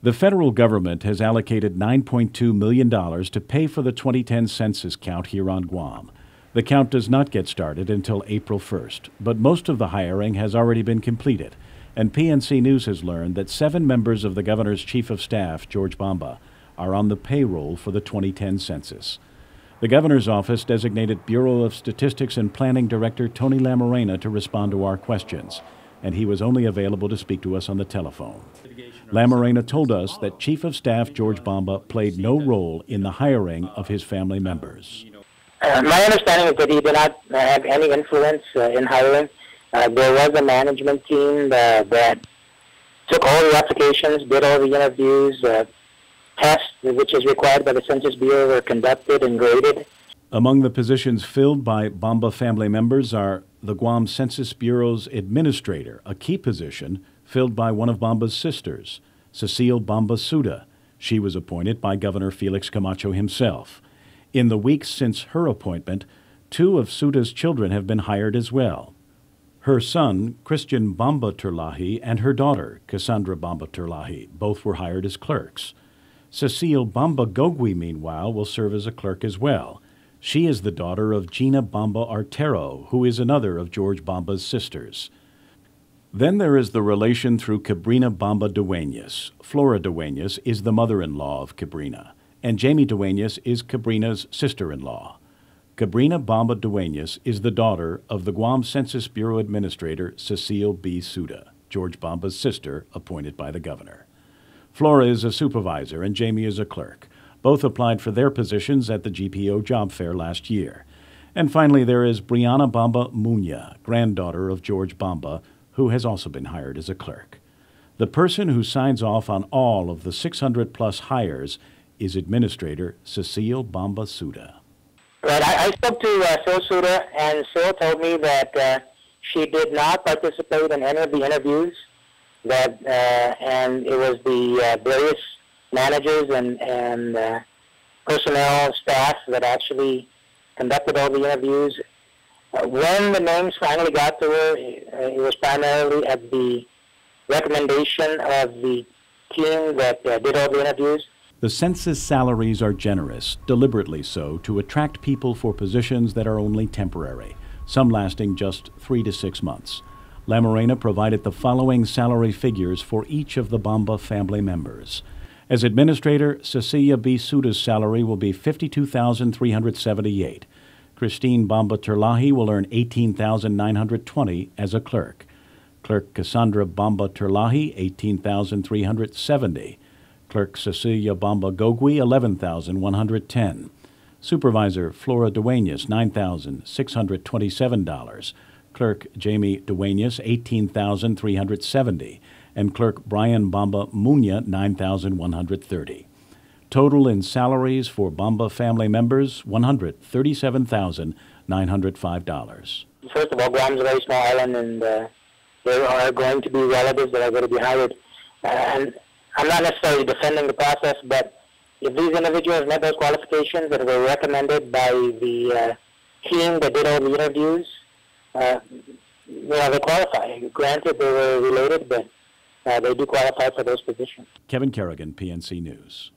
The federal government has allocated $9.2 million to pay for the 2010 census count here on Guam. The count does not get started until April 1st, but most of the hiring has already been completed, and PNC News has learned that 7 members of the governor's chief of staff, George Bamba, are on the payroll for the 2010 census. The governor's office designated Bureau of Statistics and Planning Director Tony Lamarena to respond to our questions, and he was only available to speak to us on the telephone. Lamarena told us that Chief of Staff George Bamba played no role in the hiring of his family members. My understanding is that he did not have any influence in hiring. There was a management team that took all the applications, did all the interviews, tests, which is required by the Census Bureau, were conducted and graded. Among the positions filled by Bamba family members are the Guam Census Bureau's administrator, a key position filled by one of Bamba's sisters, Cecile Bamba Suda. She was appointed by Governor Felix Camacho himself. In the weeks since her appointment, 2 of Suda's children have been hired as well. Her son, Christian Bamba Turlahi, and her daughter, Cassandra Bamba Turlahi, both were hired as clerks. Cecile Bamba Gogwi, meanwhile, will serve as a clerk as well. She is the daughter of Gina Bamba Artero, who is another of George Bamba's sisters. Then there is the relation through Cabrina Bamba Dueñas. Flora Dueñas is the mother-in-law of Cabrina, and Jamie Dueñas is Cabrina's sister-in-law. Cabrina Bamba Dueñas is the daughter of the Guam Census Bureau Administrator Cecile B. Suda, George Bamba's sister, appointed by the governor. Flora is a supervisor and Jamie is a clerk. Both applied for their positions at the GPO job fair last year. And finally, there is Brianna Bamba Muña, granddaughter of George Bamba, who has also been hired as a clerk. The person who signs off on all of the 600-plus hires is Administrator Cecile Bamba Suda. Right, I spoke to Sil Suda, and Sil told me that she did not participate in any of the interviews, and it was the various managers and personnel staff that actually conducted all the interviews. When the names finally got to her, it was primarily at the recommendation of the team that did all the interviews. The census salaries are generous, deliberately so, to attract people for positions that are only temporary, some lasting just 3 to 6 months. Lamarena provided the following salary figures for each of the Bamba family members. As administrator, Cecilia B. Suda's salary will be $52,378. Christine Bamba Turlahi will earn $18,920 as a clerk. Clerk Cassandra Bamba Turlahi, $18,370. Clerk Cecilia Bamba Gogwi, $11,110. Supervisor Flora Dueñas, $9,627. Clerk Jamie Dueñas, $18,370. And Clerk Brian Bamba Muña, $9,130. Total in salaries for Bamba family members, $137,905. First of all, Guam is a very small island, and there are going to be relatives that are going to be hired. And I'm not necessarily defending the process, but if these individuals met those qualifications that were recommended by the team that did all the interviews, they qualify. Granted, they were related, but they do qualify for those positions. Kevin Kerrigan, PNC News.